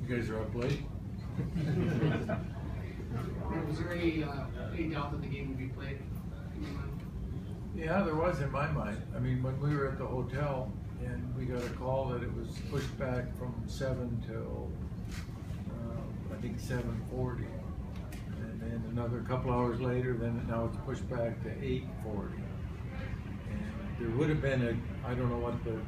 You guys are up late? Was there any doubt that the game would be played in your mind? Yeah, there was in my mind. I mean, when we were at the hotel and we got a call that it was pushed back from 7 till I think 7:40, and then another couple hours later, then now it's pushed back to 8:40. And there would have been I don't know what the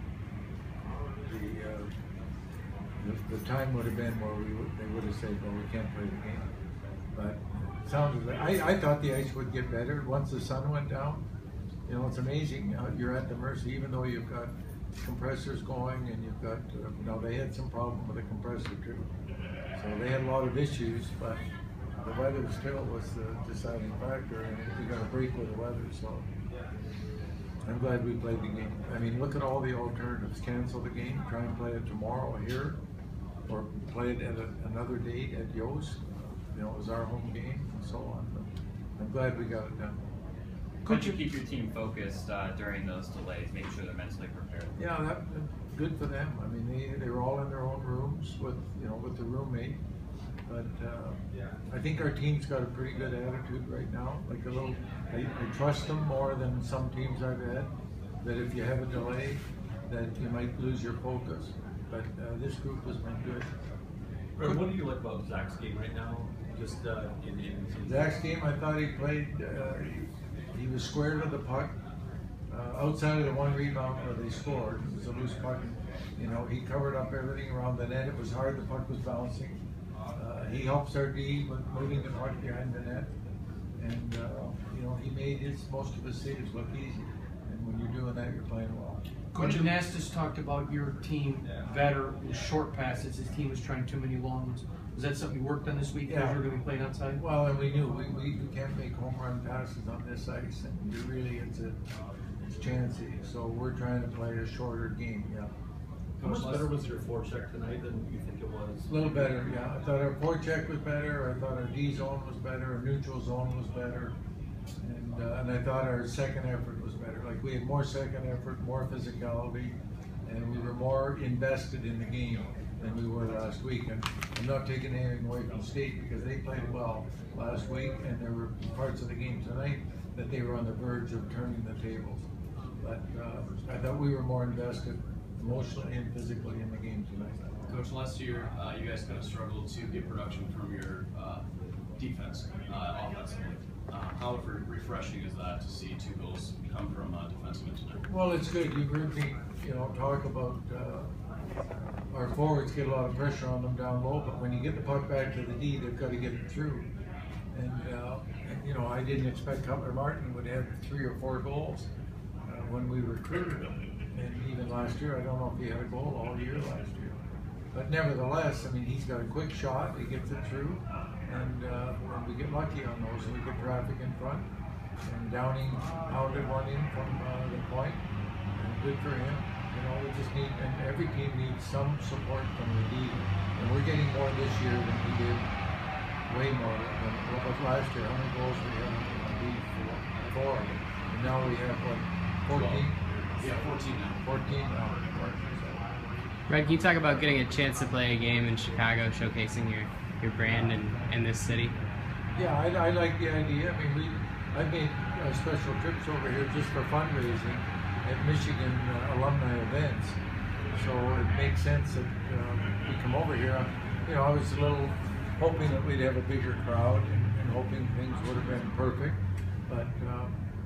time would have been where they would have said, well, we can't play the game. But it sounded like, I thought the ice would get better once the sun went down. You know, it's amazing. You're at the mercy, even though you've got compressors going and you've got, now they had some problem with the compressor too. So they had a lot of issues, but the weather still was the deciding factor, and we got a break with the weather, so I'm glad we played the game. I mean, look at all the alternatives. Cancel the game, try and play it tomorrow here, or play it at another date at Yost. You know, it was our home game and so on. But I'm glad we got it done. Could you keep your team focused during those delays, making sure they're mentally prepared? Yeah, that's good for them. I mean, they were all in their own rooms with the roommate. But I think our team's got a pretty good attitude right now. Like I trust them more than some teams I've had. That if you have a delay, that you might lose your focus. But this group has been good. Right, what do you like about Zach's game right now? Just Zach's game, I thought he played. He was square to the puck. Outside of the one rebound where they scored, it was a loose puck. You know, he covered up everything around the net. It was hard. The puck was bouncing. He helps our D with moving the puck behind the net, and you know, he made most of his saves look easy. And when you're doing that, you're playing well. Coach Anastas talked about your team better with short passes. His team was trying too many long ones. Was that something you worked on this week because you're going to be playing outside? Well, and we knew we can't make home run passes on this ice, and it's chancy. So we're trying to play a shorter game. Yeah. How much better was your forecheck tonight than you think it was? A little better, yeah. I thought our forecheck was better. I thought our D zone was better. Our neutral zone was better, and I thought our second effort was better. Like we had more second effort, more physicality, and we were more invested in the game than we were last week. And I'm not taking anything away from State because they played well last week, and there were parts of the game tonight that they were on the verge of turning the tables. But I thought we were more invested emotionally and physically in the game tonight. Coach, last year you guys kind of struggled to get production from your defense offensively. How refreshing is that to see 2 goals come from defensemen tonight? Well, it's good. You've heard me, talk about our forwards get a lot of pressure on them down low, but when you get the puck back to the D, they've got to get it through. And I didn't expect Cutler Martin would have 3 or 4 goals when we recruited him. And even last year, I don't know if he had a goal all year last year. But nevertheless, I mean, he's got a quick shot, he gets it through, and we get lucky on those, and we get traffic in front. And Downing pounded one in from the point, and good for him. We just need, and every team needs some support from the D. And we're getting more this year than we did, way more than what was last year. How many goals we had on D? 4. And now we have, what, 14? Yeah, 14 now. 14 now. Red, can you talk about getting a chance to play a game in Chicago, showcasing your brand in this city? Yeah, I like the idea. I mean, I've made special trips over here just for fundraising at Michigan alumni events. So it makes sense that we come over here. I was a little hoping that we'd have a bigger crowd and hoping things would have been perfect, but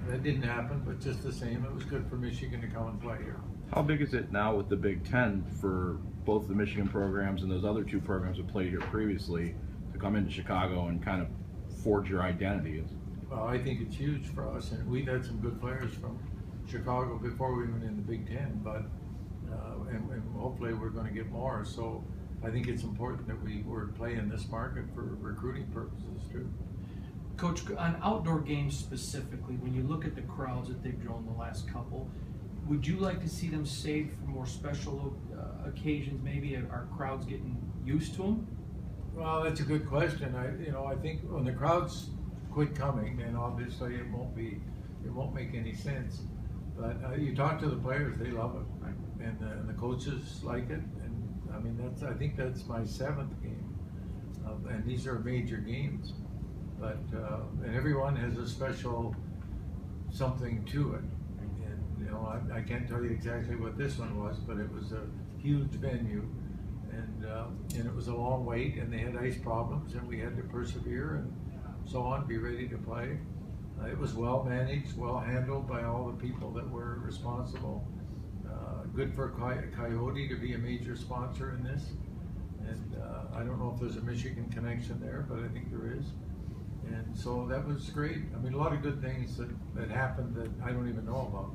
that didn't happen. But just the same, it was good for Michigan to come and play here. How big is it now with the Big Ten for both the Michigan programs and those other 2 programs that played here previously to come into Chicago and kind of forge your identity? Well, I think it's huge for us, and we've had some good players from Chicago before we went in the Big Ten, but and hopefully we're going to get more. So I think it's important that we were playing this market for recruiting purposes too. Coach, on outdoor games specifically, when you look at the crowds that they've drawn the last couple, would you like to see them saved for more special occasions? Maybe are crowds getting used to them? Well, that's a good question. I think when the crowds quit coming, then obviously it won't make any sense. But you talk to the players, they love it, and the coaches like it. And I mean, I think that's my 7th game, and these are major games. But and everyone has a special something to it. And you know, I can't tell you exactly what this one was, but it was a huge venue, and it was a long wait, and they had ice problems, and we had to persevere and so on, be ready to play. It was well managed, well handled by all the people that were responsible. Good for Coyote to be a major sponsor in this, and I don't know if there's a Michigan connection there, but I think there is. And so that was great. I mean, a lot of good things that happened that I don't even know about.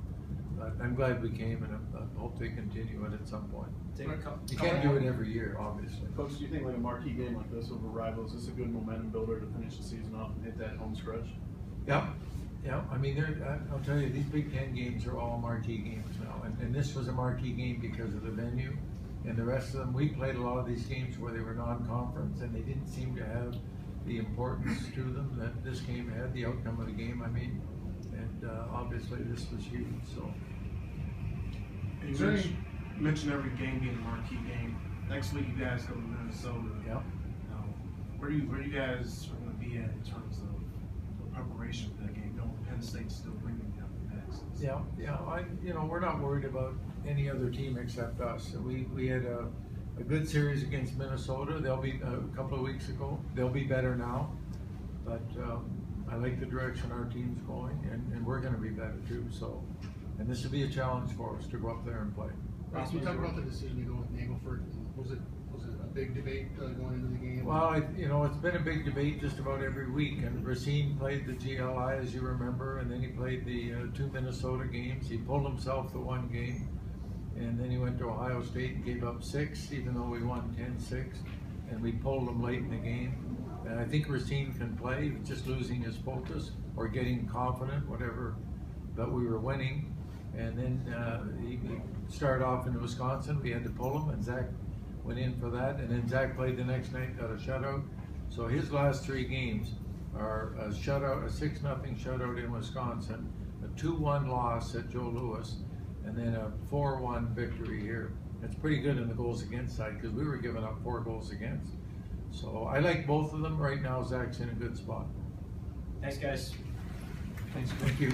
But I'm glad we came, and I hope they continue it at some point. You can't do it every year, obviously. Coach, do you think like a marquee game like this over rivals is a good momentum builder to finish the season off and hit that home stretch? Yeah, yeah. I mean, I'll tell you, these Big Ten games are all marquee games now, and this was a marquee game because of the venue, and the rest of them. We played a lot of these games where they were non-conference, and they didn't seem to have the importance to them that this game had. The outcome of the game, I mean, and obviously this was huge. So. You mentioned every game being a marquee game. Next week you guys go to Minnesota. Yeah. Where do you guys are going to be at in terms of the preparation for that game? You know, Penn State's still bringing you up next. Yeah, yeah. We're not worried about any other team except us. We had a good series against Minnesota. They'll be a couple of weeks ago. They'll be better now, but I like the direction our team's going, and we're going to be better too. So, and this will be a challenge for us to go up there and play. Ross, we talked about the decision to go with Nagelford. Was it a big debate going into the game? Well, it's been a big debate just about every week. And Racine played the GLI, as you remember, and then he played the 2 Minnesota games. He pulled himself the 1 game, and then he went to Ohio State and gave up 6, even though we won 10-6, and we pulled him late in the game. And I think Racine can play, just losing his focus or getting confident, whatever. But we were winning, and then he started off in Wisconsin. We had to pull him, and Zach went in for that. And then Zach played the next night, got a shutout. So his last 3 games are a shutout, a 6-0 shutout in Wisconsin, a 2-1 loss at Joe Louis, and then a 4-1 victory here. It's pretty good in the goals against side because we were giving up 4 goals against. So I like both of them. Right now, Zach's in a good spot. Thanks, guys. Thank you.